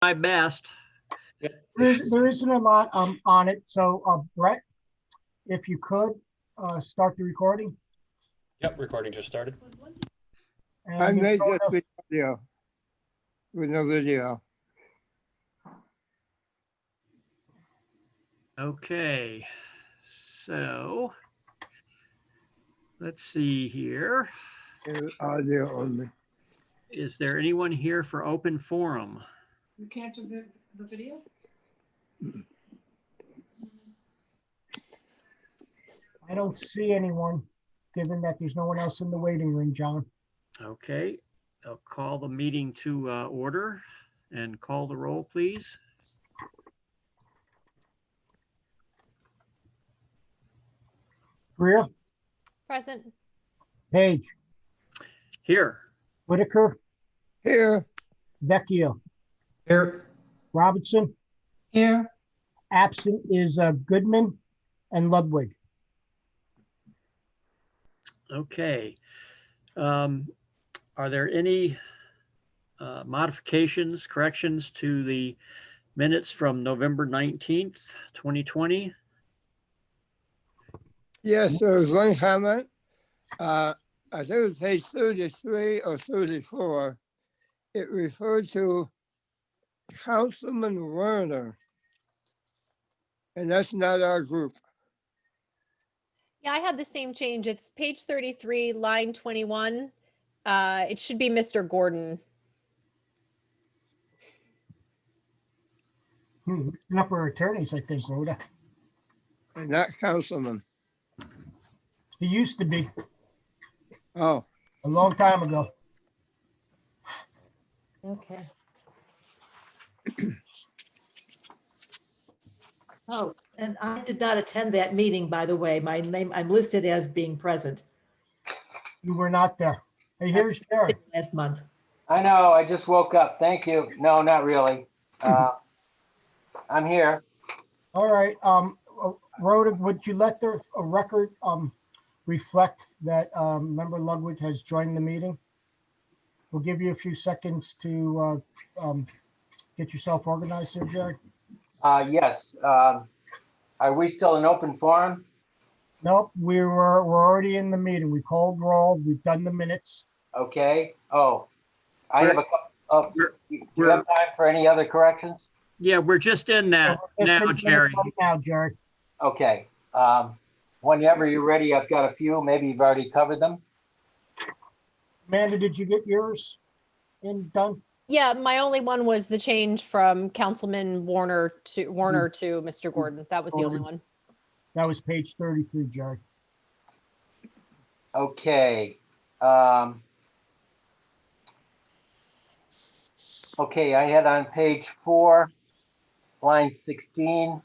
my best. There isn't a lot on it. So Brett, if you could start the recording. Yep, recording just started. And I then made go this to- video with no video. Okay, so let's see here. Audio only. Is there anyone here for open forum? You can't do the video? I don't see anyone, given that there's no one else in the waiting room, John. Okay, I'll call the meeting to order and call the roll, please. Greer, Present. Page, Here. Whitaker, Here, Vecchio, Here. Robinson. Here. Absent is Goodman and Ludwig. Okay. Are there any modifications, corrections to the minutes from November 19th, 2020? yes, there was one comment. I think it was page 33 or 34. It referred to Councilman Werner. And that's not our group. Yeah, I had the same change. It's page 33, line 21. It should be Mr. Gordon. Upper attorneys, I think, Rhoda. And not Councilman. He used to be Oh, a long time ago. Okay. Oh, and I did not attend that meeting, by the way. My name, I'm listed as being present You were not there. Hey, here's Jerry. last month. I know, I just woke up. Thank you. No, not really. I'm here. All right. Rhoda, would you let the record reflect that Member Ludwig has joined the meeting? We'll give you a few seconds to get yourself organized here, Jerry. Yes. Are we still in open forum? Nope, we're already in the meeting. We called roll. We've done the minutes. Okay. Oh, I have a couple. Oh, do you we're- have time for any other corrections? Yeah, we're just in that We're just in now, minutes Jerry. right now, Jerry. Okay. Whenever you're ready, I've got a few. Maybe you've already covered them. Amanda, did you get yours done? Yeah, my only one was the change from Councilman Warner to Mr. Gordon. That was the only one. That was page 33, Jerry. Okay. Okay, I had on page 4, line 16.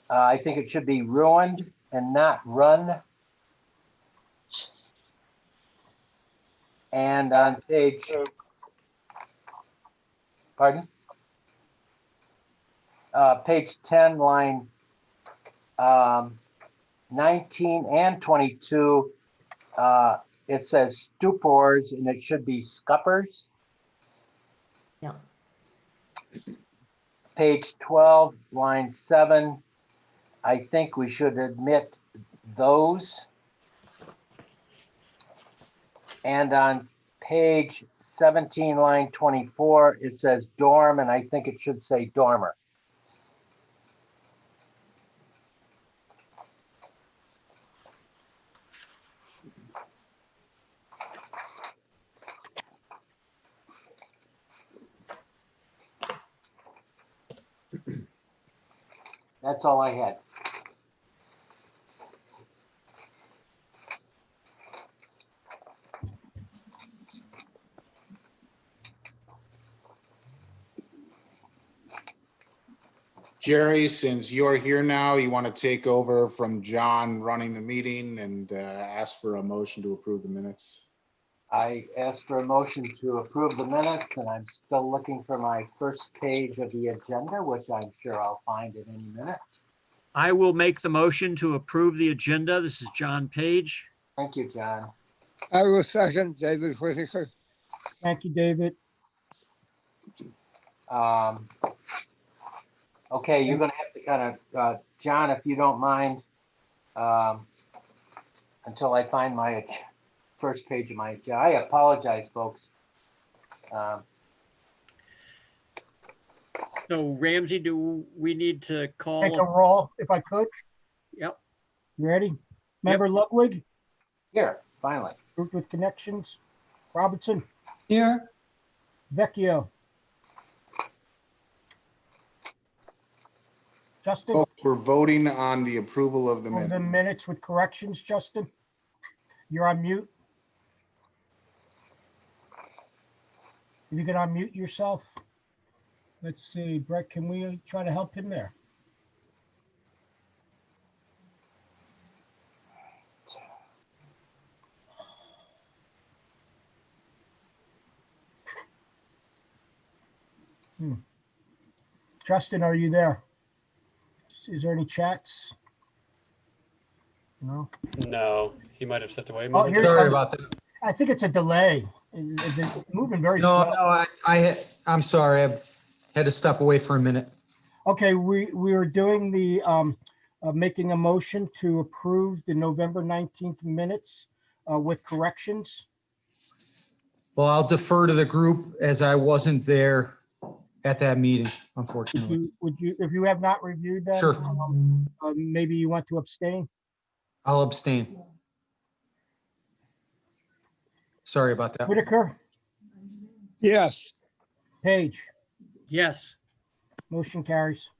I think it should be ruined and not run. And on page, pardon? Page 10, line 19 and 22, it says stupors and it should be scuppers. Yeah. Page 12, line 7, I think we should admit those. And on page 17, line 24, it says dorm, and I think it should say dormer. That's all I had. Jerry, since you're here now, you want to take over from John running the meeting and ask for a motion to approve the minutes? I asked for a motion to approve the minutes, and I'm still looking for my first page of the agenda, which I'm sure I'll find at any minute. I will make the motion to approve the agenda. This is John Page. Thank you, John. I will second David Whitaker. Thank you, David. Okay, you're gonna have to kind of, John, if you don't mind, until I find my first page of my agenda. I apologize, folks. So Ramsey, do we need to call? Take a roll if I could. Yep, You ready? Member Ludwig, Here, finally. group with connections. Robertson, Here, Vecchio. Justin, Oh, we're voting on the approval of the of the minute. minutes with corrections, Justin. You're on mute. If you can unmute yourself. Let's see, Brett, can we try to help him there? Justin, are you there? Is there any chats? No. No, he might have stepped away. Oh, here he momentarily. Sorry comes. about that. I think it's a delay. It's moving very No, slow. no, I'm sorry. I had to step away for a minute. Okay, we were doing the making a motion to approve the November 19th minutes with corrections. Well, I'll defer to the group as I wasn't there at that meeting, unfortunately. Would you, if you have not reviewed them? Sure. Maybe you want to abstain? I'll abstain. Sorry about that. Whitaker, Yes, Page, yes. motion carries.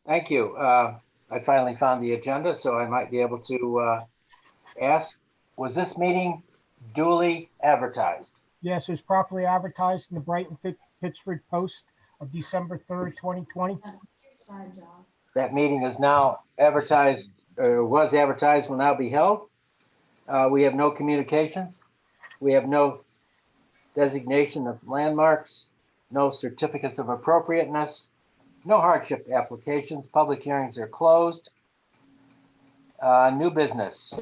Thank you. I finally found the agenda, so I might be able to ask, was this meeting duly advertised? Yes, it was properly advertised in the Brighton Pittsburgh Post of December 3rd, 2020. That meeting is now advertised, or was advertised, will now be held. We have no communications. We have no designation of landmarks, no certificates of appropriateness, no hardship applications. Public hearings are closed. New business.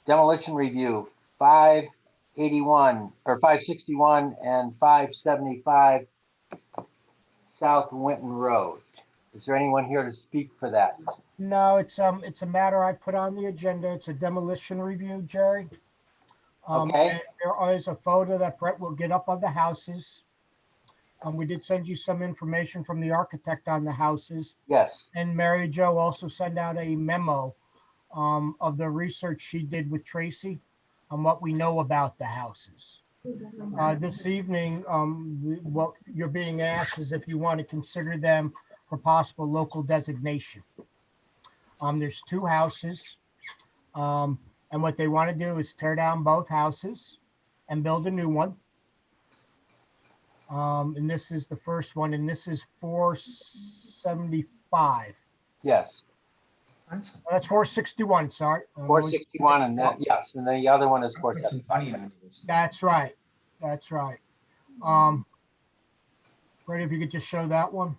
Demolition review, 581 or 561 and 575 South Winton Road. Is there anyone here to speak for that? No, it's a matter I put on the agenda. It's a demolition review, Jerry. Okay. And there is a photo that Brett will get up of the houses. We did send you some information from the architect on the houses. Yes. And Mary Jo also sent out a memo of the research she did with Tracy on what we know about the houses. This evening, what you're being asked is if you want to consider them for possible local designation. There's two houses. And what they want to do is tear down both houses and build a new one. And this is the first one, and this is 475. Yes. That's 461, sorry. 461 and that, yes, and the other one is 475. That's right. That's right. Brady, if you could just show that one.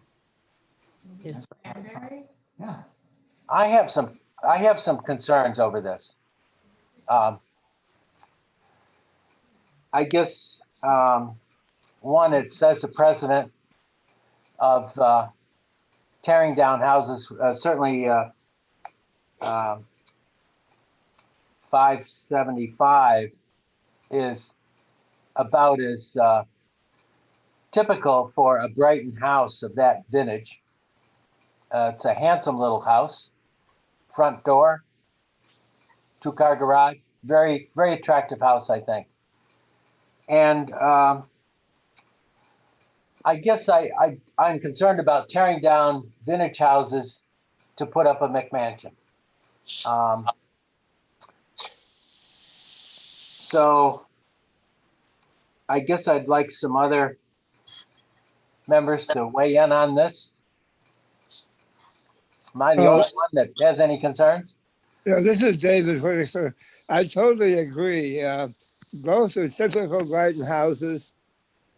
I have some concerns over this. I guess one, it sets a precedent of tearing down houses. Certainly 575 is about as typical for a Brighton house of that vintage. It's a handsome little house, front door, two-car garage, very, very attractive house, I think. And I guess I'm concerned about tearing down vintage houses to put up a McMansion. So I guess I'd like some other members to weigh in on this. Am I the only one that has any concerns? yeah, this is David Whitaker. I totally agree. Both are typical Brighton houses.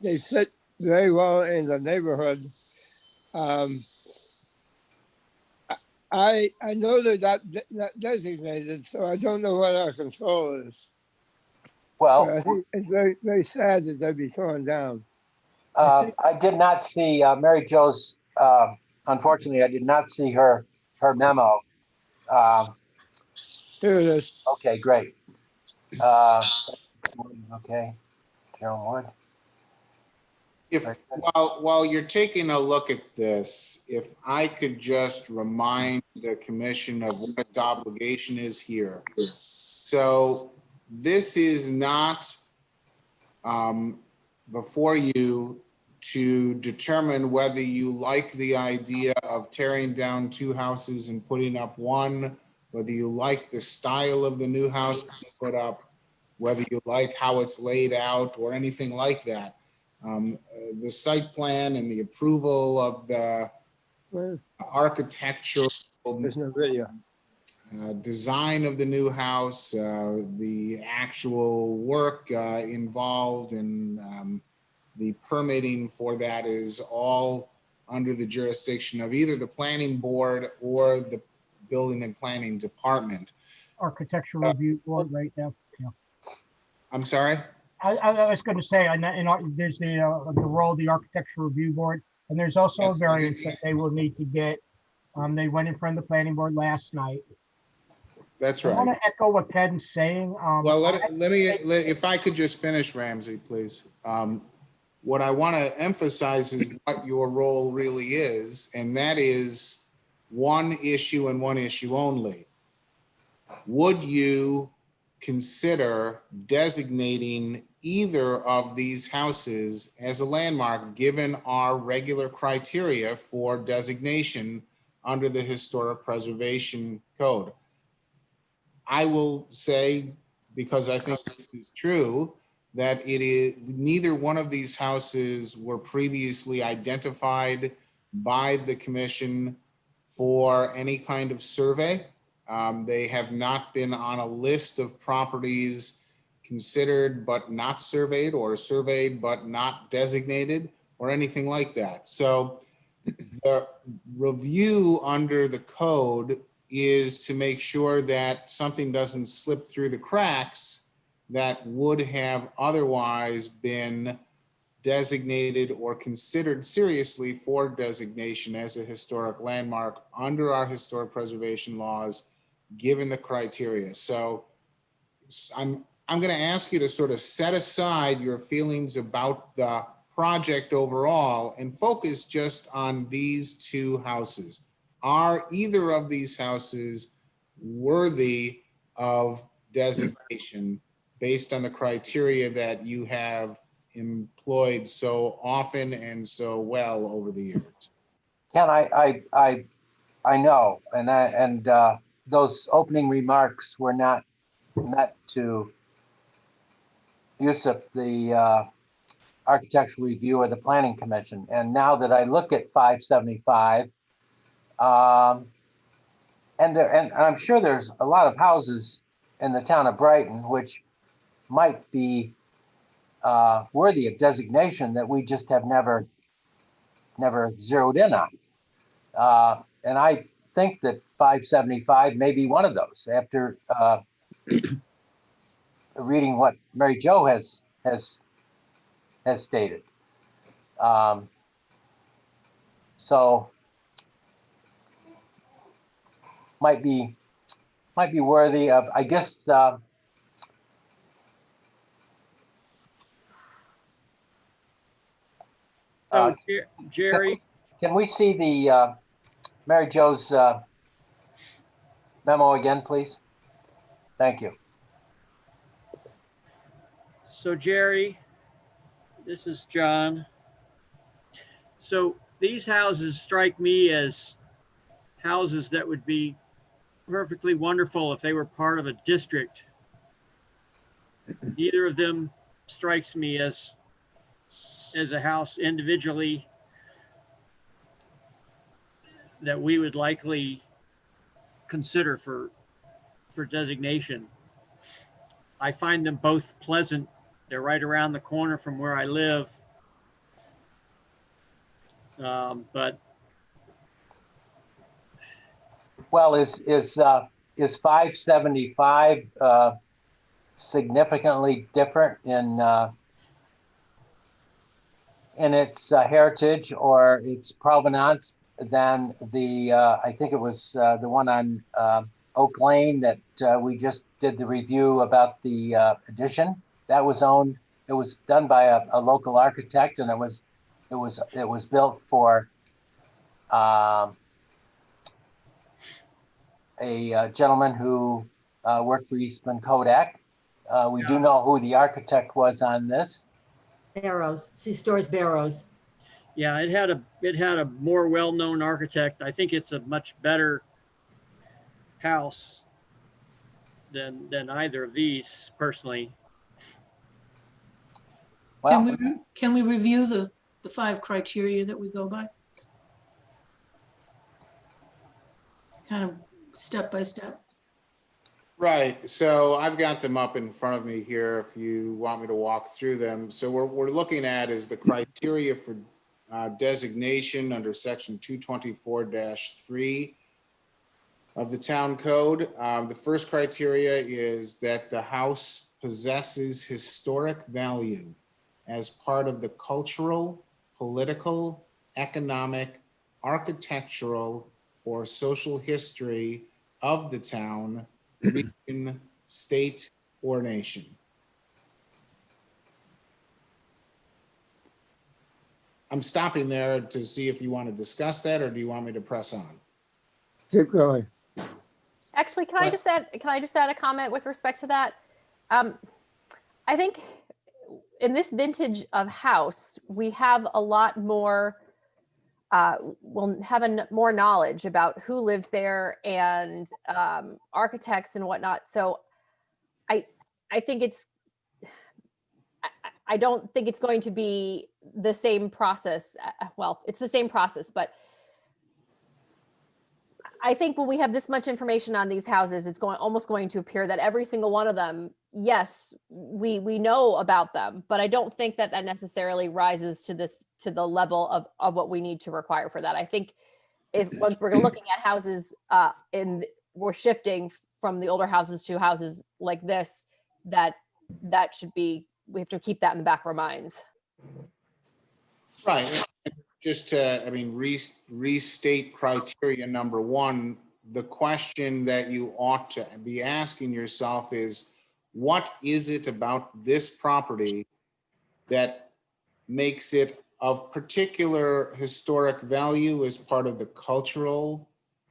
They fit very well in the neighborhood. I know they're not designated, so I don't know what our control is. Well, I think it's very, very sad that they'd be torn down. I did not see Mary Jo's, unfortunately, I did not see her memo. Here it is. Okay, great. Okay, Carol Wood. If, while you're taking a look at this, if I could just remind the commission of what its obligation is here. So this is not before you to determine whether you like the idea of tearing down two houses and putting up one, whether you like the style of the new house being put up, whether you like how it's laid out or anything like that. The site plan and the approval of the Where? architectural There's no video. design of the new house, the actual work involved, and the permitting for that is all under the jurisdiction of either the planning board or the building and planning department. Architectural review board right now. Yeah. I'm sorry? I was going to say, there's the role of the architectural review board, and there's also a That's- variance that they will need to get. They went in front of the planning board last night. That's I want right. to echo what Ken's saying. Well, if I could just finish, Ramsey, please. What I want to emphasize is what your role really is, and that is one issue and one issue only. Would you consider designating either of these houses as a landmark, given our regular criteria for designation under the Historic Preservation Code? I will say, because I think this is true, that it is neither one of these houses were previously identified by the commission for any kind of survey. They have not been on a list of properties considered but not surveyed, or surveyed but not designated, or anything like that. So the review under the code is to make sure that something doesn't slip through the cracks that would have otherwise been designated or considered seriously for designation as a historic landmark under our historic preservation laws, given the criteria. So I'm going to ask you to sort of set aside your feelings about the project overall and focus just on these two houses. Are either of these houses worthy of designation based on the criteria that you have employed so often and so well over the years? Ken, I know, and those opening remarks were not meant to usurp the architectural review or the planning commission. And now that I look at 575, and I'm sure there's a lot of houses in the town of Brighton which might be worthy of designation that we just have never zeroed in on. And I think that 575 may be one of those after reading what Mary Jo has stated. So might be worthy of, I guess, So Jerry, can we see the Mary Jo's memo again, please? Thank you. so Jerry, this is John. So these houses strike me as houses that would be perfectly wonderful if they were part of a district. Neither of them strikes me as a house individually that we would likely consider for designation. I find them both pleasant. They're right around the corner from where I live. But Well, is 575 in its heritage or its provenance than the, I think it was the one on Oak Lane that we just did the review about the addition. That was owned, it was done by a local architect, and it was built for a gentleman who worked for Eastman Kodak. We do know who the architect was on this. Barrows, C-Stores Barrows. Yeah, it had a more well-known architect. I think it's a much better house than either of these personally. Well, Can we review the 5 criteria that we go by? Kind of step by step. Right, so I've got them up in front of me here if you want me to walk through them. So what we're looking at is the criteria for designation under section 224-3 of the town code. The first criteria is that the house possesses historic value as part of the cultural, political, economic, architectural, or social history of the town, region, state, or nation. I'm stopping there to see if you want to discuss that, or do you want me to press on? Keep going. Actually, can I just add a comment with respect to that? I think in this vintage of house, we have a lot more, we'll have more knowledge about who lived there and architects and whatnot. So I think I don't think it's going to be the same process. Well, it's the same process, but I think when we have this much information on these houses, it's almost going to appear that every single one of them, yes, we know about them, but I don't think that necessarily rises to the level of what we need to require for that. I think if once we're looking at houses we're shifting from the older houses to houses like this, that should be, we have to keep that in the back of our minds. Right. Just to, restate criteria number 1, the question that you ought to be asking yourself is, what is it about this property that makes it of particular historic value as part of the cultural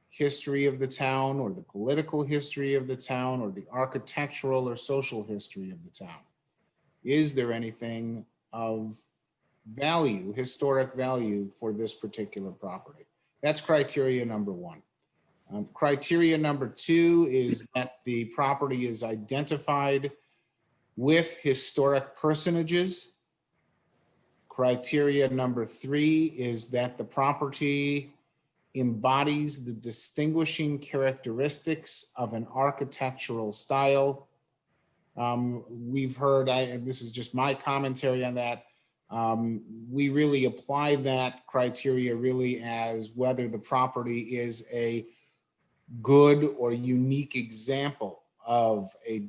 history of the town, or the political history of the town, or the architectural or social history of the town? Is there anything of value, historic value, for this particular property? That's criteria number 1. Criteria number 2 is that the property is identified with historic personages. Criteria number 3 is that the property embodies the distinguishing characteristics of an architectural style. We've heard, this is just my commentary on that, we really apply that criteria really as whether the property is a good or unique example of a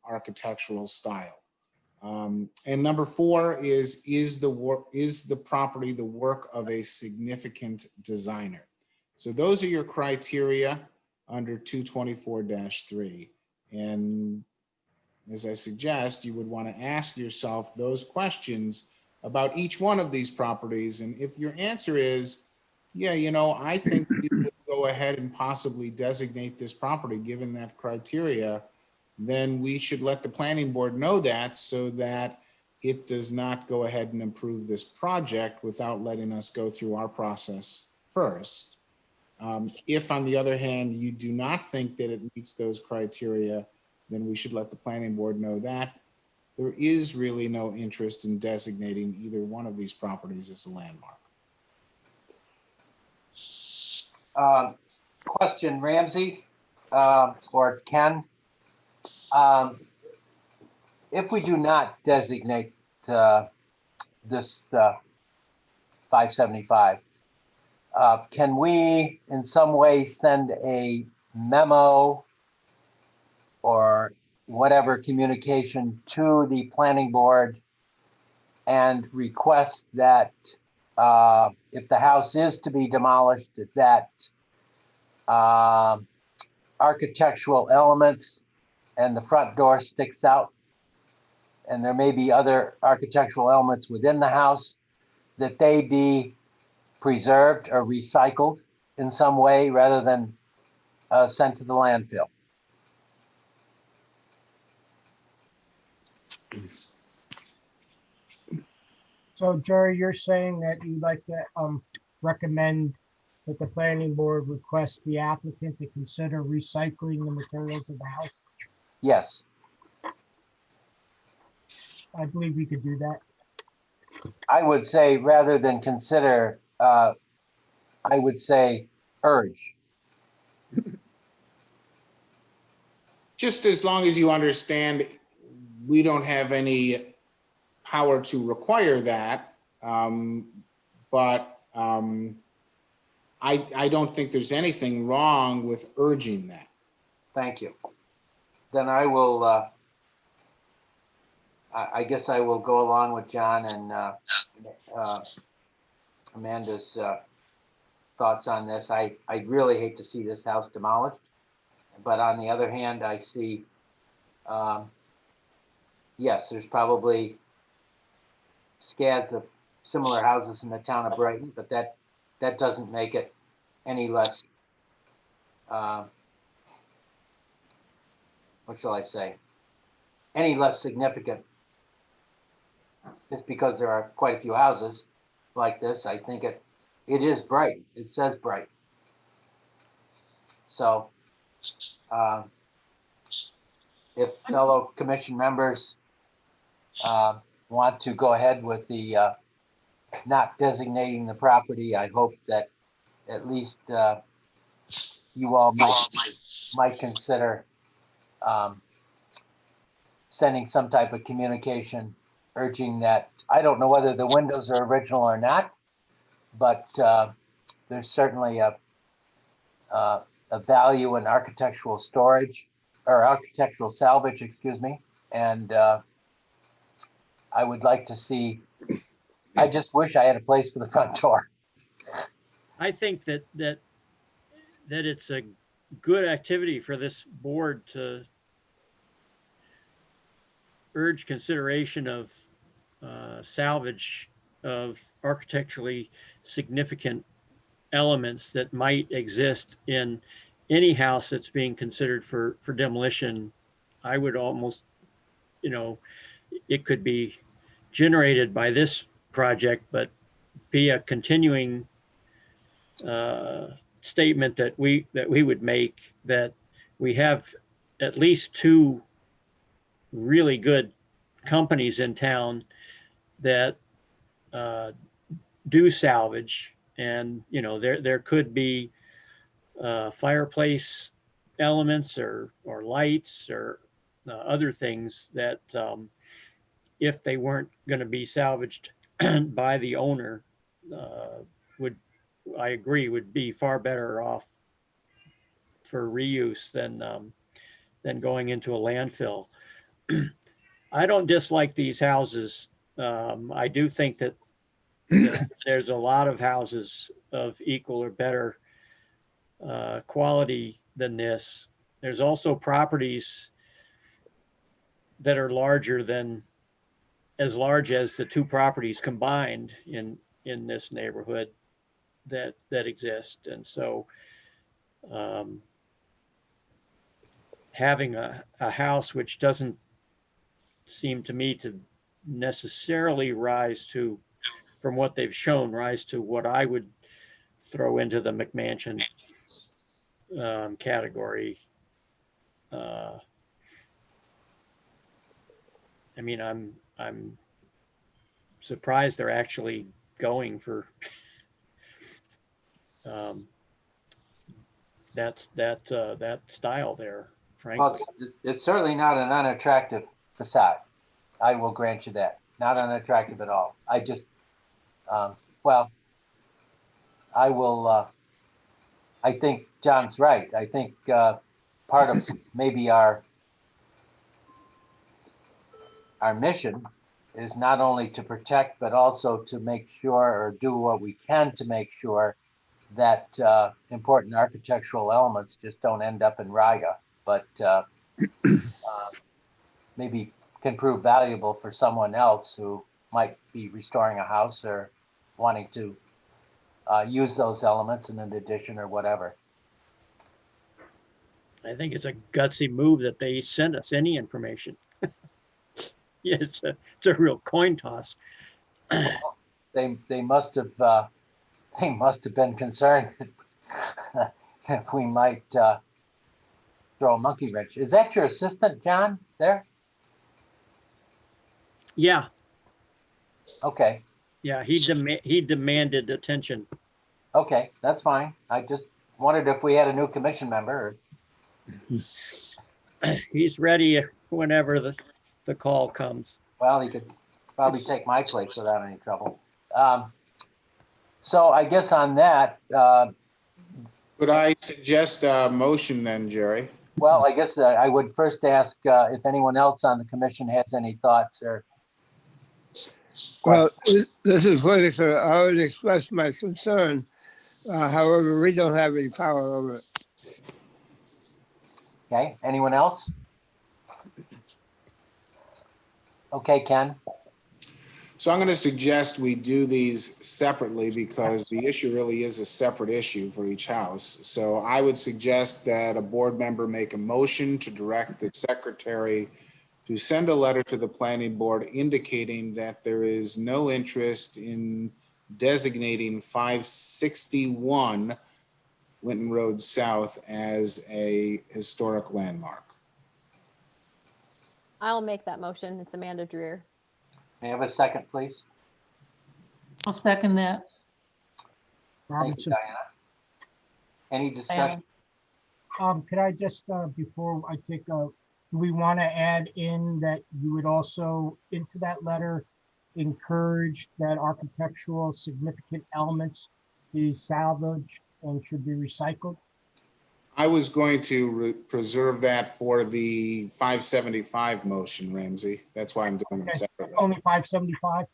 architectural style. And number 4 is the property the work of a significant designer? So those are your criteria under 224-3. And as I suggest, you would want to ask yourself those questions about each one of these properties. And if your answer is, yeah, I think we would go ahead and possibly designate this property given that criteria, then we should let the planning board know that, so that it does not go ahead and approve this project without letting us go through our process first. If, on the other hand, you do not think that it meets those criteria, then we should let the planning board know that there is really no interest in designating either one of these properties as a landmark. Question, Ramsey, or Ken. If we do not designate this 575, can we in some way send a memo or whatever communication to the planning board and request that if the house is to be demolished, that architectural elements and the front door sticks out, and there may be other architectural elements within the house, that they be preserved or recycled in some way rather than sent to the landfill. So Jerry, you're saying that you'd like to recommend that the planning board request the applicant to consider recycling the materials of the house? Yes, I believe we could do that. I would say rather than consider, I would say urge. Just as long as you understand, we don't have any power to require that. But I don't think there's anything wrong with urging that. Thank you. Then I will, I guess I will go along with John and Amanda's thoughts on this. I really hate to see this house demolished. But on the other hand, I see, yes, there's probably scads of similar houses in the town of Brighton, but that doesn't make it any less, what shall I say, any less significant. Just because there are quite a few houses like this, I think it is Brighton. It says Brighton. So, if fellow commission members want to go ahead with the not designating the property, I hope that at least you all might consider sending some type of communication urging that. I don't know whether the windows are original or not, but there's certainly a value in architectural storage or architectural salvage, excuse me. And I would like to see, I just wish I had a place for the front door. I think that it's a good activity for this board to urge consideration of salvage of architecturally significant elements that might exist in any house that's being considered for demolition. I would almost, it could be generated by this project, but be a continuing statement that we would make, that we have at least two really good companies in town that do salvage, and there could be fireplace elements or lights or other things that if they weren't going to be salvaged by the owner, I agree, would be far better off for reuse than going into a landfill. I don't dislike these houses. I do think that there's a lot of houses of equal or better quality than this. There's also properties that are as large as the two properties combined in this neighborhood that exist. And so having a house which doesn't seem to me to necessarily rise to, from what they've shown, rise to what I would throw into the McMansion category. I mean, I'm surprised they're actually going for that style there, frankly. Well, it's certainly not an unattractive facade. I will grant you that. Not unattractive at all. I just, well, I will, I think John's right. I think part of maybe our mission is not only to protect, but also to make sure, or do what we can to make sure that important architectural elements just don't end up in Riga, but maybe can prove valuable for someone else who might be restoring a house or wanting to use those elements in an addition or whatever. I think it's a gutsy move that they sent us any information. Yeah, it's a real coin toss. They must have been concerned that we might throw a monkey wrench. Is that your assistant, John, there? Yeah, Okay, yeah, he demanded attention. okay, that's fine. I just wondered if we had a new commission member. He's ready whenever the call comes. Well, he could probably take my place without any trouble. So I guess on that, Could I suggest a motion then, Jerry? well, I guess I would first ask if anyone else on the commission has any thoughts or. Well, this is political. I already expressed my concern. However, we don't have any power over it. Okay, anyone else? Okay, Ken. So I'm going to suggest we do these separately because the issue really is a separate issue for each house. So I would suggest that a board member make a motion to direct the secretary to send a letter to the planning board indicating that there is no interest in designating 561 Winton Road South as a historic landmark. I'll make that motion. It's Amanda Dreer. May I have a second, please? I'll second that. Thank you, Robinson. Diana. Any discussion? Could I just, before I take do we want to add in that you would also, into that letter, encourage that architectural significant elements be salvaged and should be recycled? I was going to preserve that for the 575 motion, Ramsey. That's why I'm doing it Okay. separately. Only 575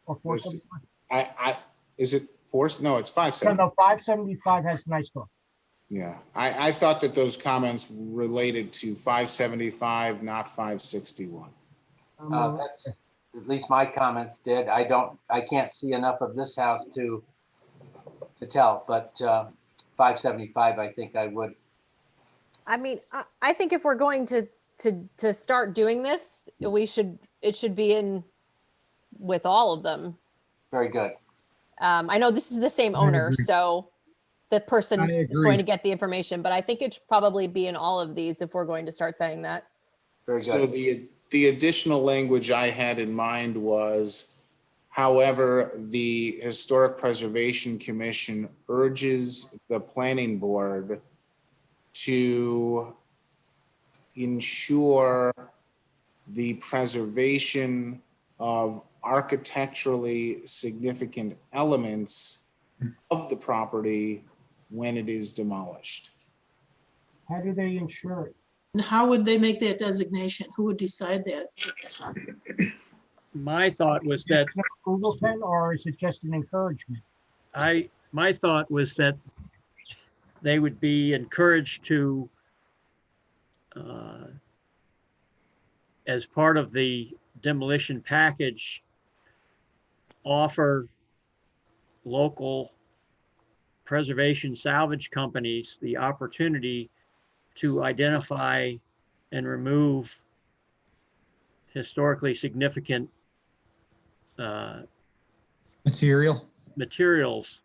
or 475? Is it forced? No, it's No, 575. no, 575 has nice door. Yeah, I thought that those comments related to 575, not 561. That's, at least my comments did. I can't see enough of this house to tell, but 575, I think I would. I mean, I think if we're going to start doing this, it should be in with all of them. Very good. I know this is the same I owner, agree. so the person I is agree. going to get the information, but I think it should probably be in all of these if we're going to start saying that. Very So good. the additional language I had in mind was, however, the Historic Preservation Commission urges the planning board to ensure the preservation of architecturally significant elements of the property when it is demolished. How do they ensure it? And how would they make that designation? Who would decide that? My thought was that Google can, or is it just an encouragement? my thought was that they would be encouraged to, as part of the demolition package, offer local preservation salvage companies the opportunity to identify and remove historically significant Material. materials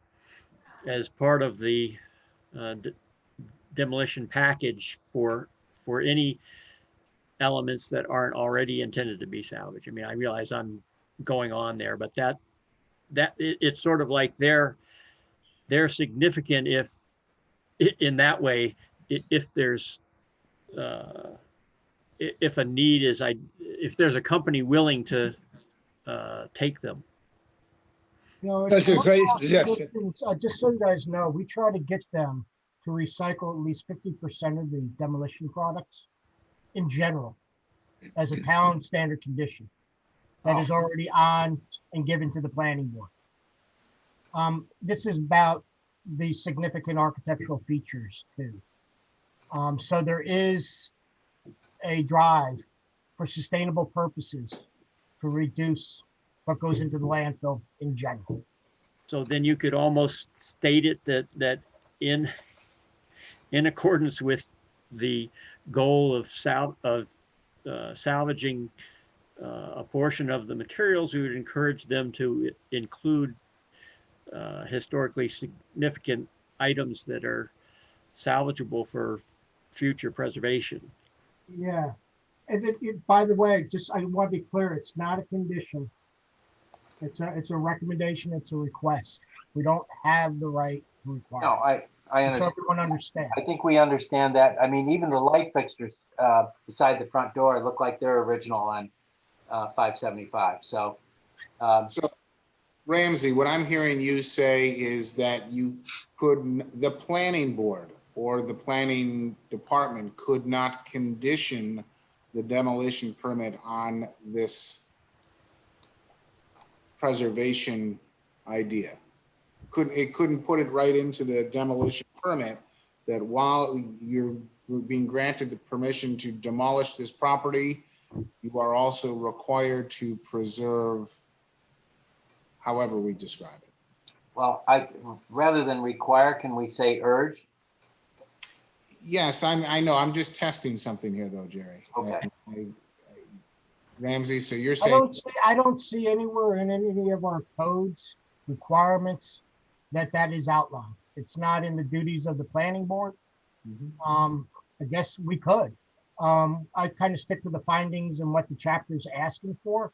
as part of the demolition package for any elements that aren't already intended to be salvaged. I mean, I realize I'm going on there, but it's sort of like they're significant if in that way, if there's if a need is, if there's a company willing to take them. You know, That's a one great of our suggestion. suggestions, just so you guys know, we try to get them to recycle at least 50% of the demolition products in general as a town standard condition. that is already on and given to the planning board. This is about the significant architectural features too. So there is a drive for sustainable purposes to reduce what goes into the landfill in general. So then you could almost state it that in accordance with the goal of salvaging a portion of the materials, we would encourage them to include historically significant items that are salvageable for future preservation. Yeah. And by the way, just, I want to be clear, it's not a condition. It's a recommendation, it's a request. We don't have the right to require. No, I So understand. everyone understands. I think we understand that. I mean, even the light fixtures beside the front door look like they're original on 575. So, So Ramsey, what I'm hearing you say is that the planning board or the planning department could not condition the demolition permit on this preservation idea. It couldn't put it right into the demolition permit that while you're being granted the permission to demolish this property, you are also required to preserve however we describe it. well, rather than require, can we say urge? Yes, I know. I'm just testing something here though, Jerry. Okay. Ramsey, so you're saying, I don't see anywhere in any of our codes, requirements, that is outlined. It's not in the duties of the planning board. I guess we could. I kind of stick to the findings and what the chapter's asking for.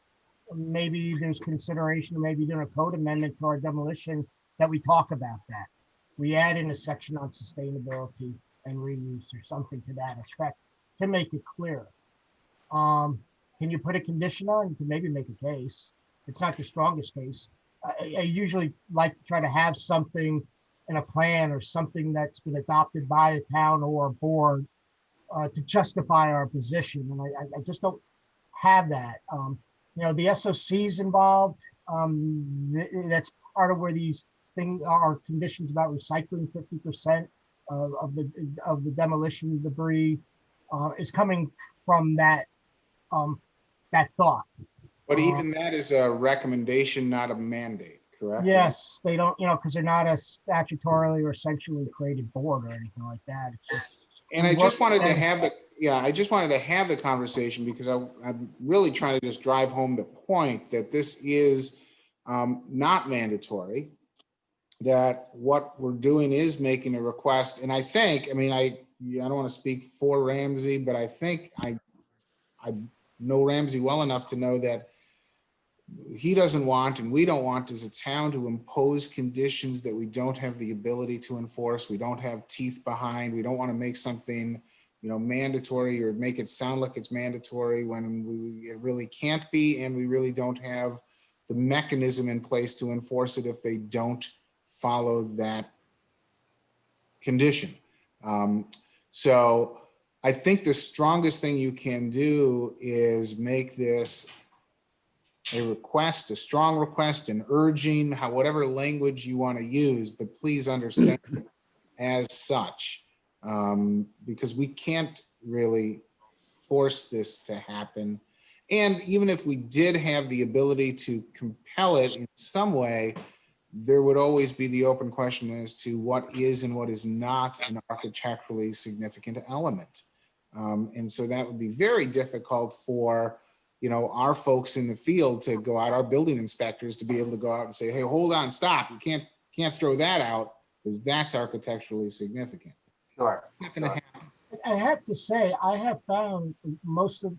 Maybe there's consideration, maybe doing a code amendment to our demolition that we talk about that. We add in a section on sustainability and reuse or something to that effect to make it clear. Can you put a condition on? You can maybe make a case. It's not the strongest case. I usually like to try to have something in a plan or something that's been adopted by a town or a board to justify our position. And I just don't have that. The SOC's involved. That's part of where these things are, conditions about recycling 50% of the demolition debris is coming from that thought. but even that is a recommendation, not a mandate, correct? Yes, they don't, because they're not a statutorily or sanctually created board or anything like that. It's just. And I just wanted to have the conversation because I'm really trying to just drive home the point that this is not mandatory, that what we're doing is making a request. And I think, I don't want to speak for Ramsey, but I think I know Ramsey well enough to know that he doesn't want, and we don't want as a town to impose conditions that we don't have the ability to enforce. We don't have teeth behind. We don't want to make something, mandatory or make it sound like it's mandatory when it really can't be, and we really don't have the mechanism in place to enforce it if they don't follow that condition. So I think the strongest thing you can do is make this a request, a strong request, an urging, whatever language you want to use, but please understand as such, because we can't really force this to happen. And even if we did have the ability to compel it in some way, there would always be the open question as to what is and what is not an architecturally significant element. And so that would be very difficult for our folks in the field to go out, our building inspectors to be able to go out and say, hey, hold on, stop. You can't throw that out because that's architecturally significant. Sure. Not going to happen. I have to say, I have found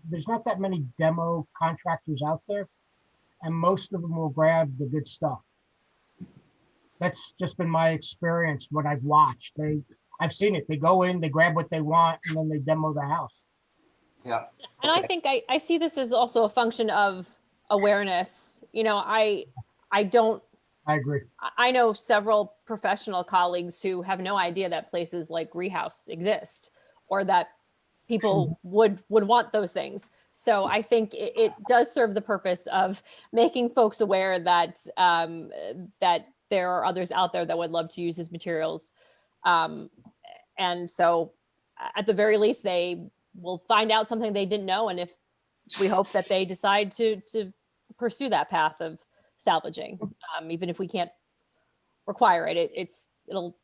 there's not that many demo contractors out there, and most of them will grab the good stuff. That's just been my experience when I've watched. I've seen it. They go in, they grab what they want, and then they demo the house. Yeah. And I think I see this as also a function of awareness. I agree. I know several professional colleagues who have no idea that places like Rehouse exist, or that people would want those things. So I think it does serve the purpose of making folks aware that that there are others out there that would love to use his materials. And so at the very least, they will find out something they didn't know. And if we hope that they decide to pursue that path of salvaging, even if we can't require it, it'll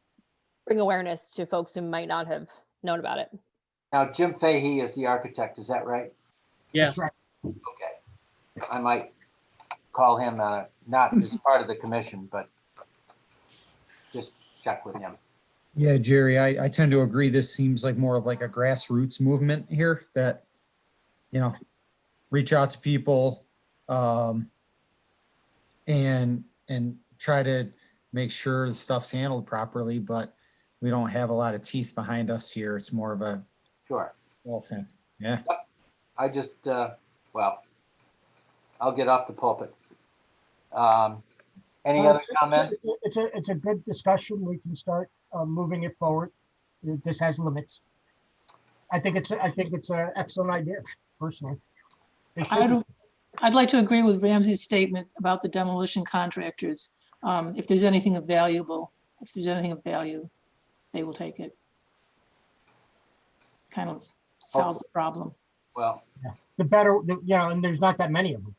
bring awareness to folks who might not have known about it. Now, Jim Fahey is the architect, is that right? Yes. That's right. Okay. I might call him, not as part of the commission, but just check with him. Yeah, Jerry, I tend to agree. This seems like more of like a grassroots movement here that, reach out to people and try to make sure the stuff's handled properly, but we don't have a lot of teeth behind us here. It's more of a Sure. whole thing. Yeah. I just, well, I'll get off the pulpit. Any Well, other comments? It's a good discussion. We can start moving it forward. This has limits. I think it's an excellent idea, personally. It should be. I'd like to agree with Ramsey's statement about the demolition contractors. If there's anything of value, they will take it. Kind of solves the problem. Well, The better, and there's not that many of them.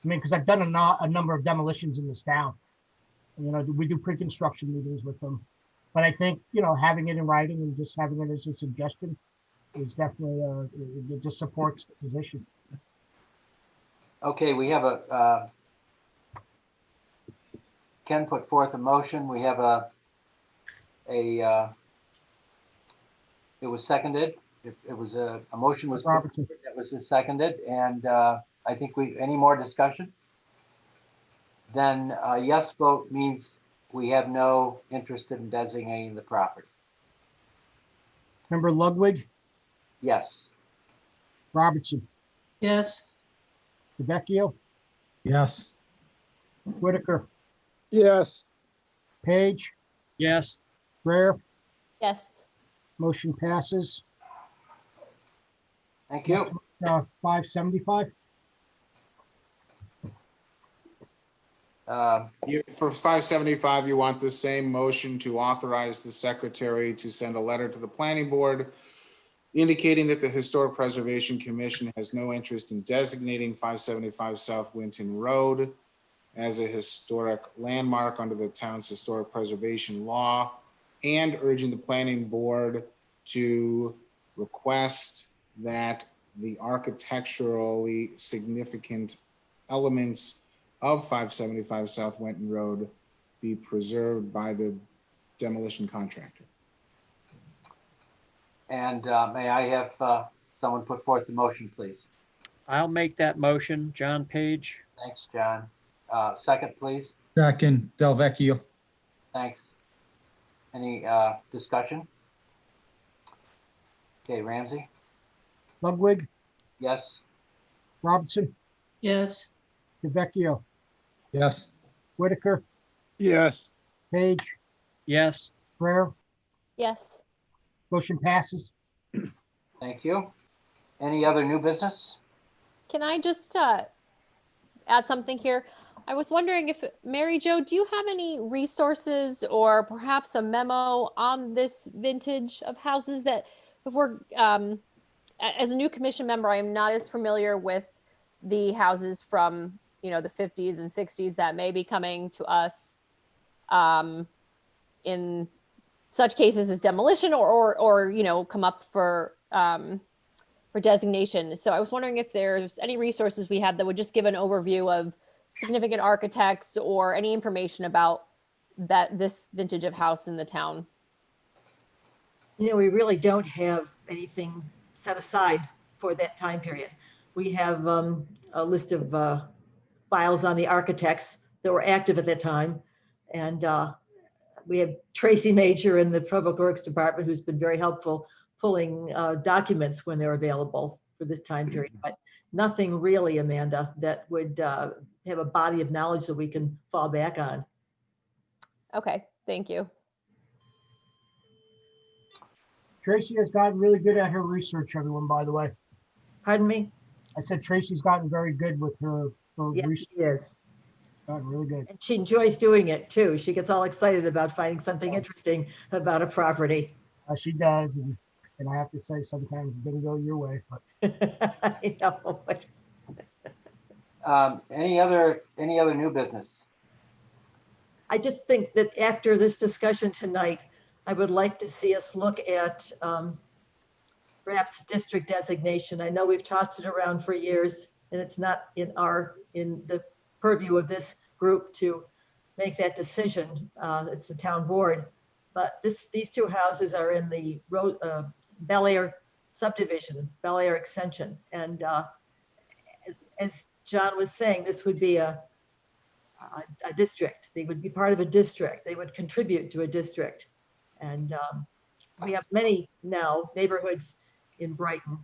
I mean, because I've done a number of demolitions in this town. We do pre-construction meetings with them. But I think, having it in writing and just having it as a suggestion is definitely, it just supports the position. okay, we have Ken put forth a motion. We have it was seconded. It was a motion was Robertson. that was seconded, and I think any more discussion? Then a yes vote means we have no interest in designating the property. Member Ludwig, Yes. Robertson, Yes, DeVecchio, Yes. Whitaker, yes, Page, Yes. Rare, Yes. motion passes. Thank you. 575. For 575, you want the same motion to authorize the secretary to send a letter to the planning board indicating that the Historic Preservation Commission has no interest in designating 575 South Winton Road as a historic landmark under the town's historic preservation law, and urging the planning board to request that the architecturally significant elements of 575 South Winton Road be preserved by the demolition contractor. And may I have someone put forth the motion, please? I'll make that motion. John Page. Thanks, John. Second, please. Second, Delvecchio. Thanks. Any discussion? Okay, Ramsey? Ludwig, Yes. Robertson, yes, DeVecchio, Yes. Whitaker, yes, Page, Yes. Rare, Yes. motion passes. Thank you. Any other new business? Can I just add something here? I was wondering if, Mary Jo, do you have any resources or perhaps a memo on this vintage of houses that, if we're, as a new commission member, I am not as familiar with the houses from, the 50s and 60s that may be coming to us in such cases as demolition or come up for designation. So I was wondering if there's any resources we have that would just give an overview of significant architects or any information about this vintage of house in the town. We really don't have anything set aside for that time period. We have a list of files on the architects that were active at that time. And we have Tracy Major in the Public Works Department, who's been very helpful pulling documents when they're available for this time period. But nothing really, Amanda, that would have a body of knowledge that we can fall back on. Okay, thank you. Tracy has gotten really good at her research, everyone, by the way. Pardon me? I said Tracy's gotten very good with her Yes, research. she is. Gotten really good. And she enjoys doing it too. She gets all excited about finding something interesting about a property. She does, and I have to say sometimes it didn't go your way, but I know. Any other new business? I just think that after this discussion tonight, I would like to see us look at perhaps district designation. I know we've tossed it around for years, and it's not in the purview of this group to make that decision. It's the town board. But these two houses are in the Bel Air subdivision, Bel Air extension. And as John was saying, this would be a district. They would be part of a district. They would contribute to a district. And we have many now neighborhoods in Brighton,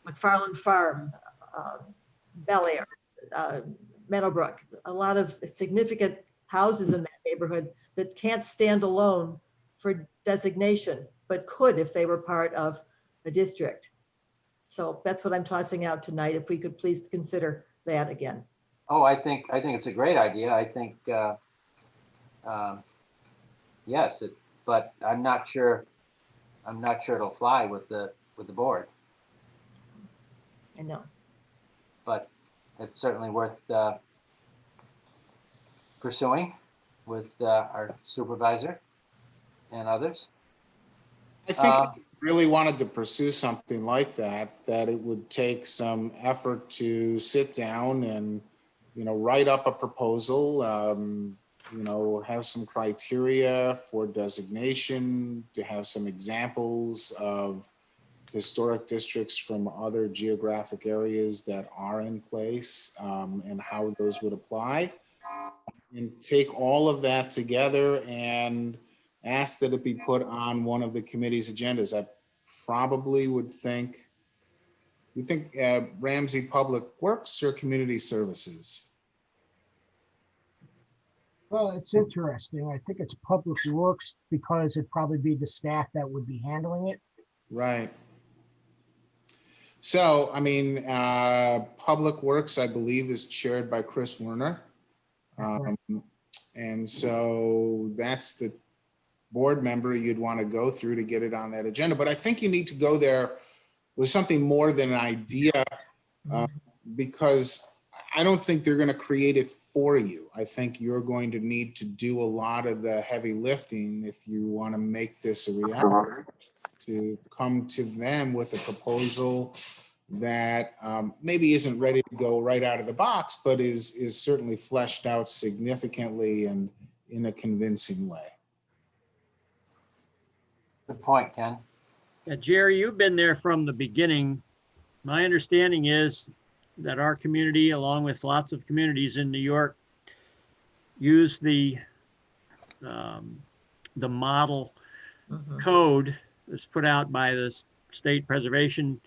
McFarland Farm, Bel Air, Meadowbrook, a lot of significant houses in that neighborhood that can't stand alone for designation, but could if they were part of a district. So that's what I'm tossing out tonight. If we could please consider that again. Oh, I think it's a great idea. I think, yes, but I'm not sure it'll fly with the board, I know. but it's certainly worth pursuing with our supervisor and others. I think if you really wanted to pursue something like that it would take some effort to sit down and, write up a proposal, have some criteria for designation, to have some examples of historic districts from other geographic areas that are in place, and how those would apply. And take all of that together and ask that it be put on one of the committee's agendas. I probably would think, you think Ramsey Public Works or Community Services? well, it's interesting. I think it's Public Works because it'd probably be the staff that would be handling it. Right. So, I mean, Public Works, I believe, is chaired by Chris Werner. And so that's the board member you'd want to go through to get it on that agenda. But I think you need to go there with something more than an idea, because I don't think they're going to create it for you. I think you're going to need to do a lot of the heavy lifting if you want to make this a reality, to come to them with a proposal that maybe isn't ready to go right out of the box, but is certainly fleshed out significantly and in a convincing way. Good point, Ken. Yeah, Jerry, you've been there from the beginning. My understanding is that our community, along with lots of communities in New York, use the model code that's put out by the state preservation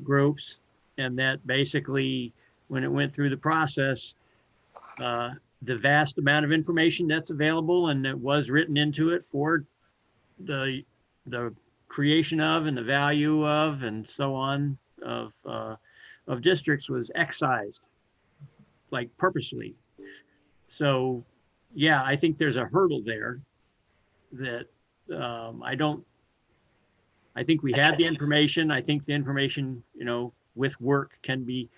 groups, and that basically, when it went through the process, the vast amount of information that's available and that was written into it for the creation of and the value of and so on of districts was excised, like purposely. So yeah, I think there's a hurdle there that I think we had the information. I think the information, with work can be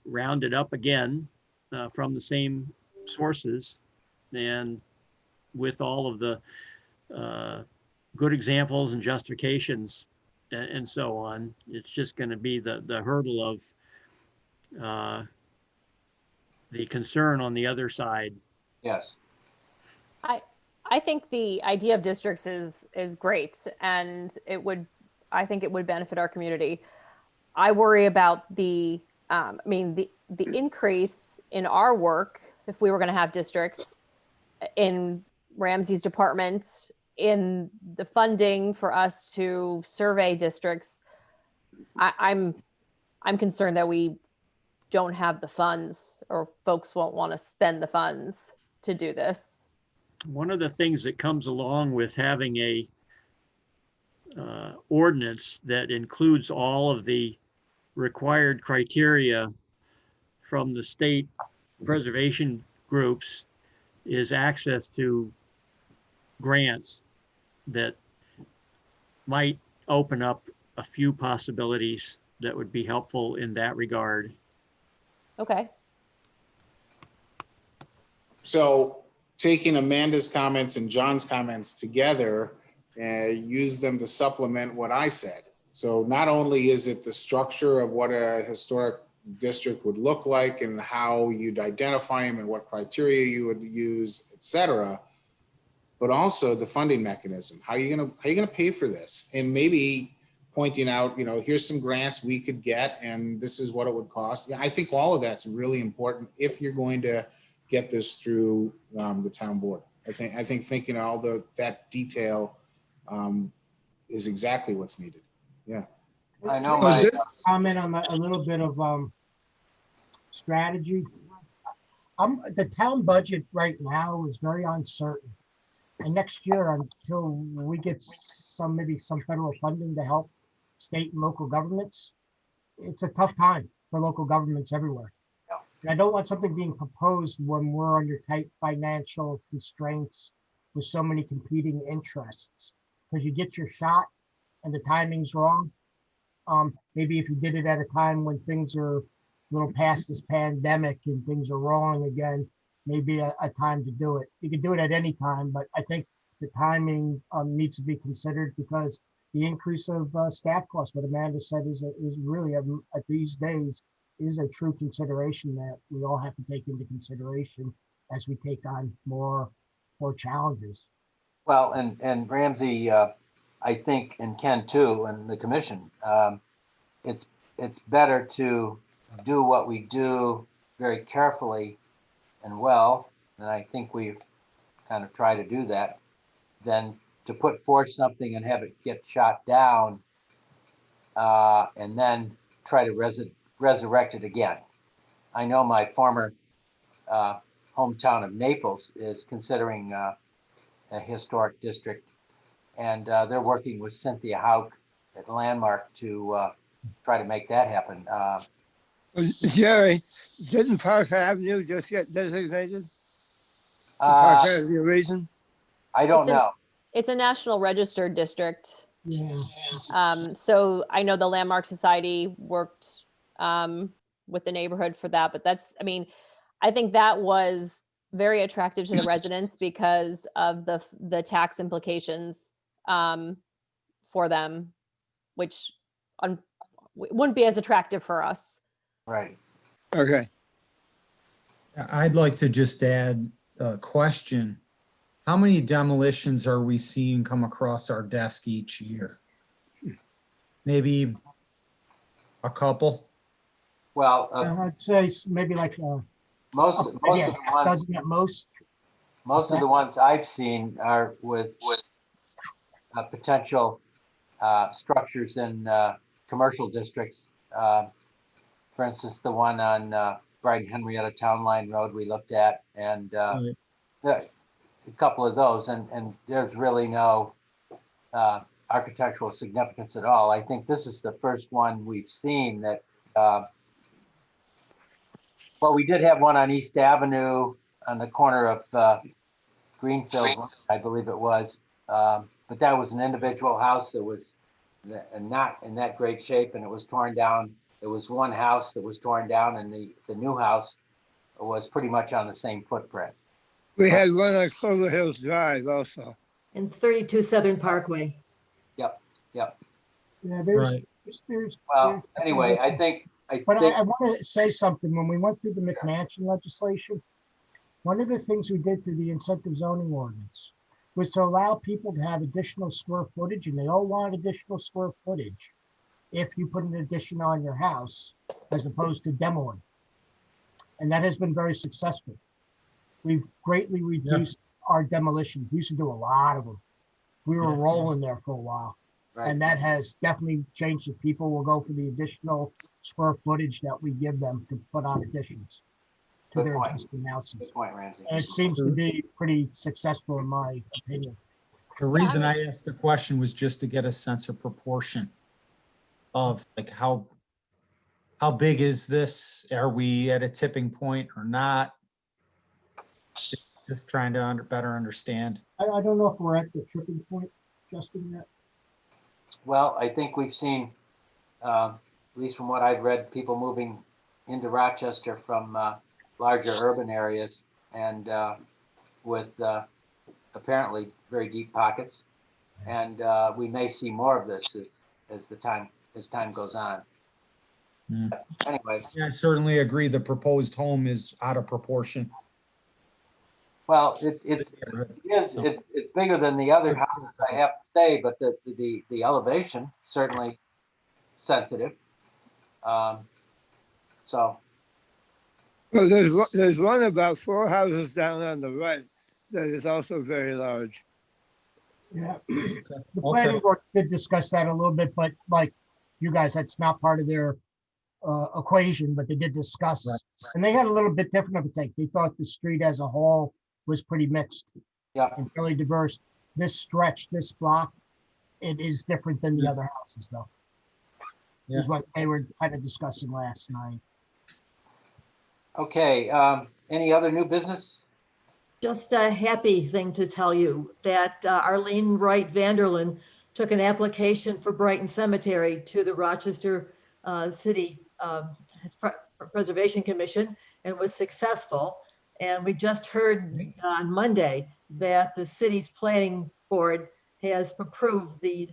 rounded up again from the same sources, and with all of the good examples and justifications and so on. It's just going to be the hurdle of the concern on the other side. Yes. I think the idea of districts is great, and I think it would benefit our community. I worry about the increase in our work if we were going to have districts in Ramsey's department, in the funding for us to survey districts. I'm concerned that we don't have the funds, or folks won't want to spend the funds to do this. One of the things that comes along with having a ordinance that includes all of the required criteria from the state preservation groups is access to grants that might open up a few possibilities that would be helpful in that regard. Okay. So taking Amanda's comments and John's comments together, use them to supplement what I said. So not only is it the structure of what a historic district would look like and how you'd identify them and what criteria you would use, et cetera, but also the funding mechanism. How are you gonna pay for this? And maybe pointing out, here's some grants we could get and this is what it would cost. Yeah, I think all of that's really important if you're going to get this through the town board. I think thinking all that detail is exactly what's needed. Yeah. I know Oh, my, Comment on a little bit of strategy. The town budget right now is very uncertain. And next year, until we get maybe some federal funding to help state and local governments, it's a tough time for local governments everywhere. Yeah. And I don't want something being proposed when we're under tight financial constraints with so many competing interests. Because you get your shot and the timing's wrong. Maybe if you did it at a time when things are a little past this pandemic and things are rolling again, maybe a time to do it. You can do it at any time, but I think the timing needs to be considered because the increase of staff costs, what Amanda said, is really at these days is a true consideration that we all have to take into consideration as we take on more challenges. well, and Ramsey, I think, and Ken too, and the commission, it's better to do what we do very carefully and well, and I think we've kind of tried to do that, than to put forth something and have it get shot down and then try to resurrect it again. I know my former hometown of Naples is considering a historic district, and they're working with Cynthia Hauk at Landmark to try to make that happen. Jerry, didn't Park Avenue just get designated? Uh, Park Avenue reason? I don't It's an- know. It's a national registered district. Yeah. So I know the Landmark Society worked with the neighborhood for that, but I think that was very attractive to the residents because of the tax implications for them, which wouldn't be as attractive for us. Right. Okay. I'd like to just add a question. How many demolitions are we seeing come across our desk each year? Maybe a couple? Well, I'd say maybe like most of the ones, dozen at most. most of the ones I've seen are with potential structures in commercial districts. For instance, the one on Brighton Henrietta Town Line Road we looked at, and Right. a couple of those, and there's really no architectural significance at all. I think this is the first one we've seen that, well, we did have one on East Avenue on the corner of Greenfield, I believe it was. But that was an individual house that was not in that great shape, and it was torn down. It was one house that was torn down, and the new house was pretty much on the same footprint. We had one on Clover Hills Drive also. And 32 Southern Parkway. Yep. Yeah, there's, Right. Well, anyway, I think. But I want to say something. When we went through the McMansion legislation, one of the things we did through the incentive zoning ordinance was to allow people to have additional square footage, and they all want additional square footage if you put an addition on your house as opposed to demoing. And that has been very successful. We've greatly reduced our demolitions. We used to do a lot of them. We were rolling there for a while. Right. And that has definitely changed. If people will go for the additional square footage that we give them to put on additions to Good their point. existing houses. Good point, Ramsey. And it seems to be pretty successful in my opinion. The reason I asked the question was just to get a sense of proportion of like how big is this? Are we at a tipping point or not? Just trying to better understand. I don't know if we're at the tripping point, Justin, yet. Well, I think we've seen, at least from what I've read, people moving into Rochester from larger urban areas and with apparently very deep pockets. And we may see more of this as time goes on. Hmm. Anyway, Yeah, I certainly agree. The proposed home is out of proportion. well, it's bigger than the other houses, I have to say, but the elevation certainly sensitive. So Well, there's one about 4 houses down on the right that is also very large. Yeah. Okay. The planning board did discuss that a little bit, but like you guys, that's not part of their equation, but they did discuss. Right. And they had a little bit different of a take. They thought the street as a whole was pretty mixed yeah, and fairly diverse. This stretch, this block, it is different than the Yeah. other houses though. Yeah. Is what they were kind of discussing last night. okay. Any other new business? Just a happy thing to tell you that Arlene Wright Vanderlyn took an application for Brighton Cemetery to the Rochester City Preservation Commission and was successful. And we just heard on Monday that the city's planning board has approved the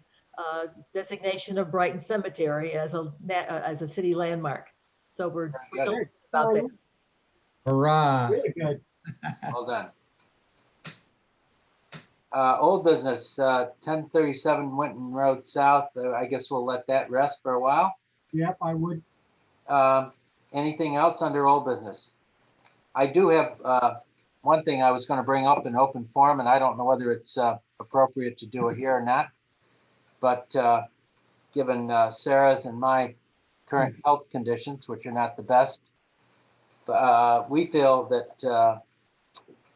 designation of Brighton Cemetery as a city landmark. So we're Very good. delighted about that. Hurrah. Really good. Well done. Old business, 1037 Winton Road South. I guess we'll let that rest for a while. Yep, I would. Anything else under old business? I do have one thing I was going to bring up in open forum, and I don't know whether it's appropriate to do it here or not. But given Sarah's and my current health conditions, which are not the best, we feel that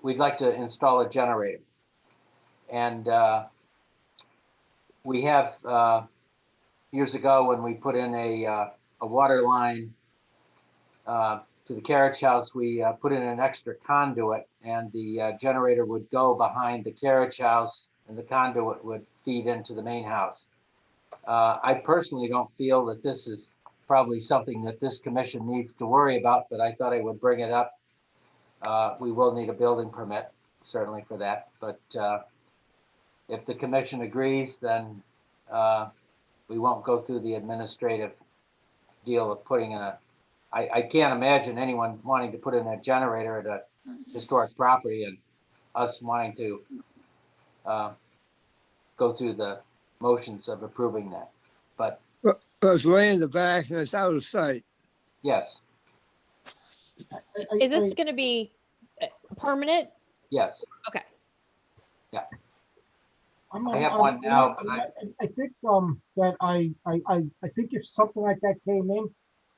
we'd like to install a generator. And we have years ago when we put in a water line to the carriage house, we put in an extra conduit, and the generator would go behind the carriage house and the conduit would feed into the main house. I personally don't feel that this is probably something that this commission needs to worry about, but I thought I would bring it up. We will need a building permit, certainly for that, but if the commission agrees, then we won't go through the administrative deal of putting in I can't imagine anyone wanting to put in a generator at a historic property and us wanting to go through the motions of approving that. But It's way in the back and it's out of sight. yes, Is this going to be permanent? yes. Okay. I have one now, but I think that I think if something like that came in,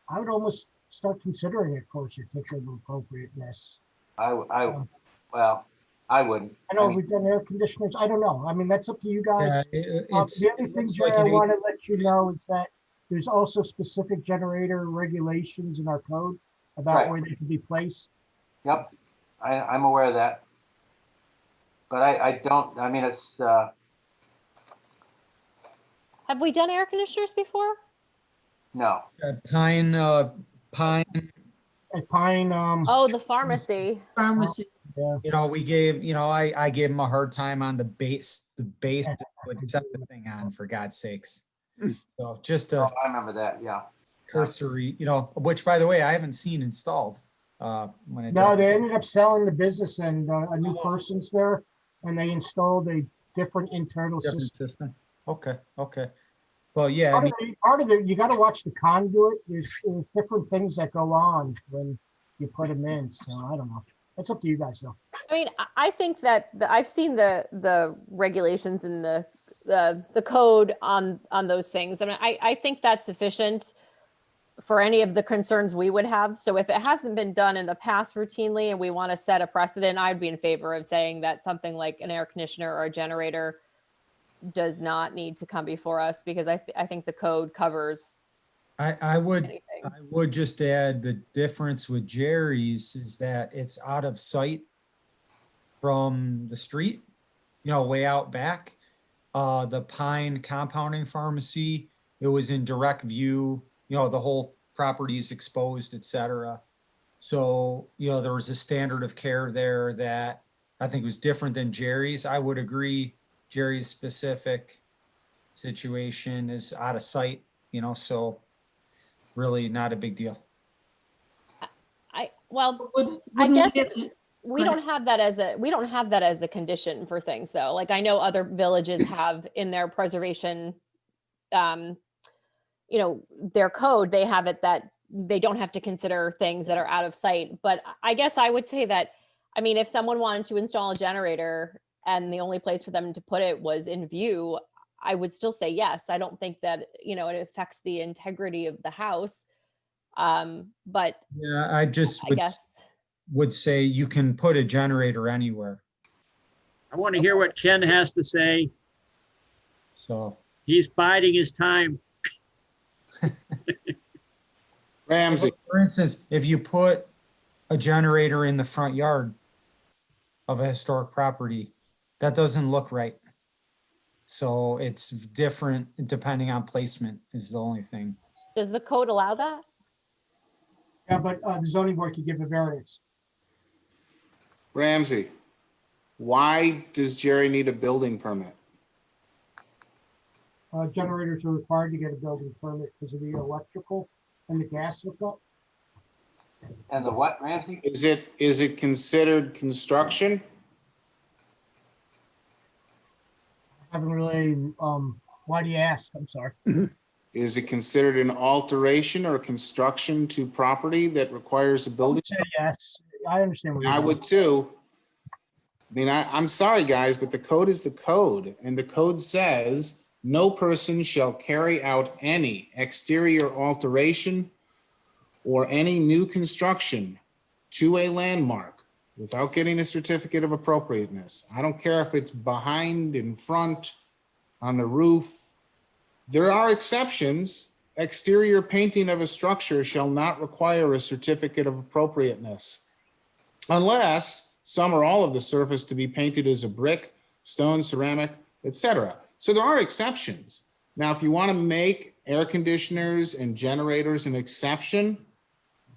I would almost start considering it for a certificate of appropriateness. well, I wouldn't. I know I mean, we've done air conditioners. I don't know. I mean, that's up to you guys. Yeah, The other thing, looks Jay, like I an want to let you know is that there's also specific generator regulations in our code about Right. where they can be placed. Yep, I'm aware of that. But I don't, I mean, it's, Have we done air conditioners before? no. Pine, At Pine, Oh, the pharmacy. Pharmacy. yeah, we gave, I gave him a hard time on the base would set the thing on, for God's sakes. So just Oh, a I remember that, yeah. cursory, which by the way, I haven't seen installed. When it no, they ended up selling the business and a new person's there, and they installed a different internal different system. system. Okay. Well, yeah, I mean, Part of it, you got to watch the conduit. There's different things that go on when you put them in. So I don't know. That's up to you guys, though. I mean, I think that I've seen the regulations and the code on those things. I mean, I think that's sufficient for any of the concerns we would have. So if it hasn't been done in the past routinely and we want to set a precedent, I'd be in favor of saying that something like an air conditioner or a generator does not need to come before us because I think the code covers I would anything. just add the difference with Jerry's is that it's out of sight from the street, way out back. The Pine Compounding Pharmacy, it was in direct view, the whole property is exposed, et cetera. So, there was a standard of care there that I think was different than Jerry's. I would agree Jerry's specific situation is out of sight, so really not a big deal. I Wouldn't guess we have to- we Go don't have that as a condition for things though. Like I know other villages have in their preservation, their code, they have it that they don't have to consider things that are out of sight. But I guess I would say that, if someone wanted to install a generator and the only place for them to put it was in view, I would still say yes. I don't think that, it affects the integrity of the house. But Yeah, I just I guess. would say you can put a generator anywhere. I want to hear what Ken has to say. So He's biding his time. Ramsey, for instance, if you put a generator in the front yard of a historic property, that doesn't look right. So it's different depending on placement is the only thing. Does the code allow that? Yeah, but the zoning board can give a variance. Ramsey, why does Jerry need a building permit? Generators are required to get a building permit because of the electrical and the gas hookup. And the what, Ramsey? Is it considered construction? I haven't really, why do you ask? I'm sorry. Is it considered an alteration or construction to property that requires a I building? would say yes. I understand. what I you're would too. I'm sorry, guys, but the code is the code, and the code says no person shall carry out any exterior alteration or any new construction to a landmark without getting a certificate of appropriateness. I don't care if it's behind, in front, on the roof. There are exceptions. Exterior painting of a structure shall not require a certificate of appropriateness unless some or all of the surface to be painted as a brick, stone, ceramic, etc. So there are exceptions. Now, if you want to make air conditioners and generators an exception,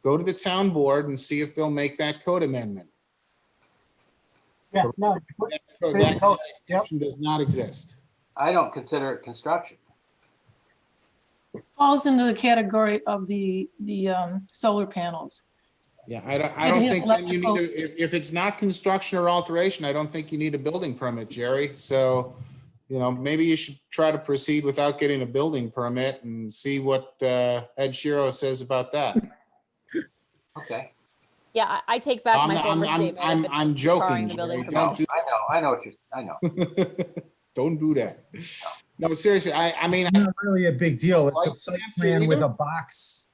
go to the town board and see if they'll make that code amendment. Yeah, no, That code. exception does not exist. I don't consider it construction. falls into the category of the solar panels. Yeah, I don't think then you need to, if it's not construction or alteration, I don't think you need a building permit, Jerry. So, maybe you should try to proceed without getting a building permit and see what Ed Shiro says about that. Okay. Yeah, I take back my former statement. if it's I'm requiring joking, the building Jerry. permit. I know what I know. Don't do that. No, seriously, I mean, It's not really a big deal. It's a Like site answer plan with either. a box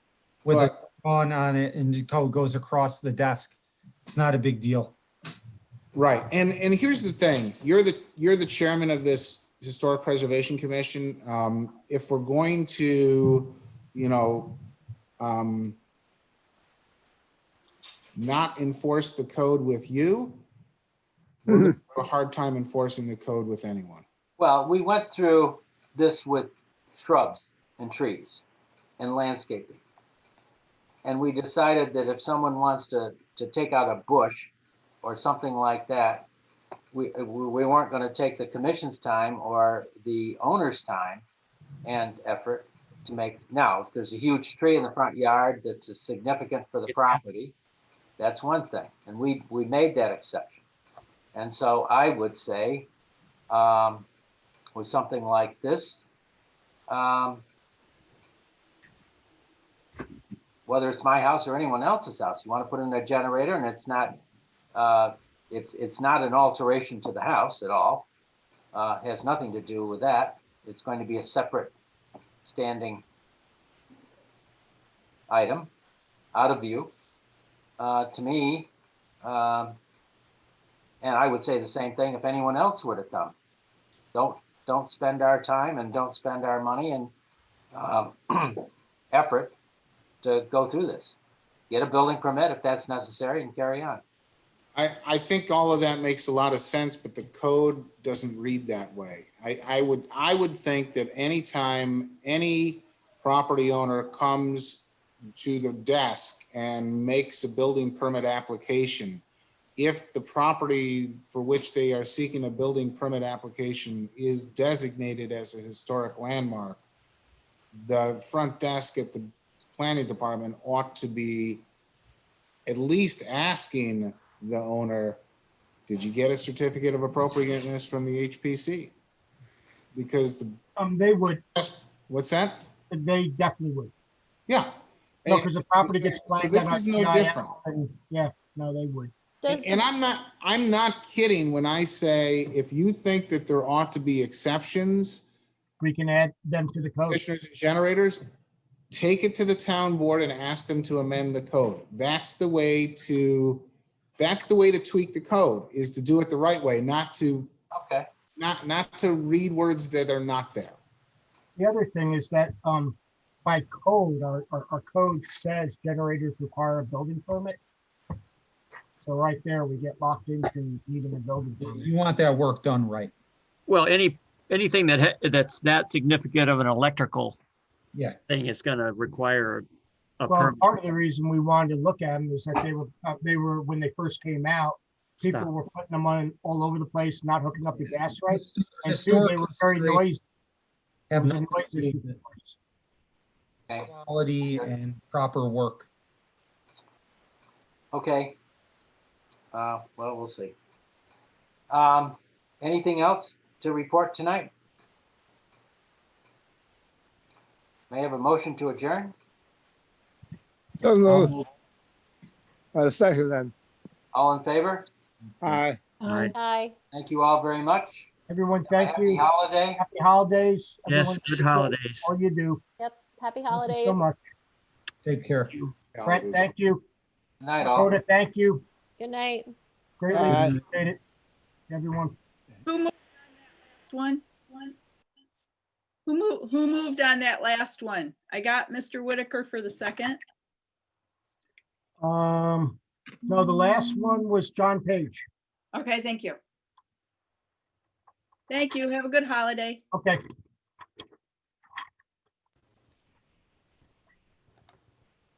with a on it and the code goes across the desk. It's not a big deal. right. And here's the thing. You're the chairman of this Historic Preservation Commission. If we're going to, not enforce the code with you, we're gonna have a hard time enforcing the code with anyone. Well, we went through this with shrubs and trees and landscaping. And we decided that if someone wants to take out a bush or something like that, we weren't going to take the commission's time or the owner's time and effort to make. Now, if there's a huge tree in the front yard that's significant for the property, that's one thing. And we made that exception. And so I would say with something like this, whether it's my house or anyone else's house, you want to put in a generator and it's not an alteration to the house at all. It has nothing to do with that. It's going to be a separate standing item out of view. To me, and I would say the same thing if anyone else were to come. don't spend our time and don't spend our money and effort to go through this. Get a building permit if that's necessary and carry on. I think all of that makes a lot of sense, but the code doesn't read that way. I would think that anytime any property owner comes to the desk and makes a building permit application, if the property for which they are seeking a building permit application is designated as a historic landmark, the front desk at the planning department ought to be at least asking the owner, did you get a certificate of appropriateness from the HPC? Because They would, what's that? they definitely would. Yeah. No, because the property gets So flagged. this on is no GIS, different. and yeah, no, they would. Does And the- I'm not kidding when I say, if you think that there ought to be exceptions, We can add them to the code. commissioners and generators, take it to the town board and ask them to amend the code. That's the way to tweak the code, is to do it the right way, not to Okay. not to read words that are not there. The other thing is that, by code, our code says generators require a building permit. So right there, we get locked into needing a building permit. You want that work done right. Well, anything that's that significant of an electrical Yeah. thing is going to require a Well, permit. part of the reason we wanted to look at them is that they were, when they first came out, people Stop. were putting them on all over the place, not hooking up the gas right. And two, Historic they were very history noisy. It have was a nothing noise to do issue. with Okay. quality and proper work. Okay. Well, we'll see. Anything else to report tonight? May I have a motion to adjourn? So moved. I'll second them. All in favor? Aye. Right. Hi. Thank you all very much. Everyone, thank Happy you. holiday. Happy holidays. Yes, Everyone, good holidays. all you do. Yep. Happy Thank you holidays. so much. Take care. Brett, thank you. Good night, all. Rhoda, thank you. Good night. Greatly Bye. appreciate it. Everyone. Who moved on that last one? Who moved on that last one? I got Mr. Whitaker for the second. No, the last one was John Page. Okay, thank you. Thank you. Have a good holiday. Okay.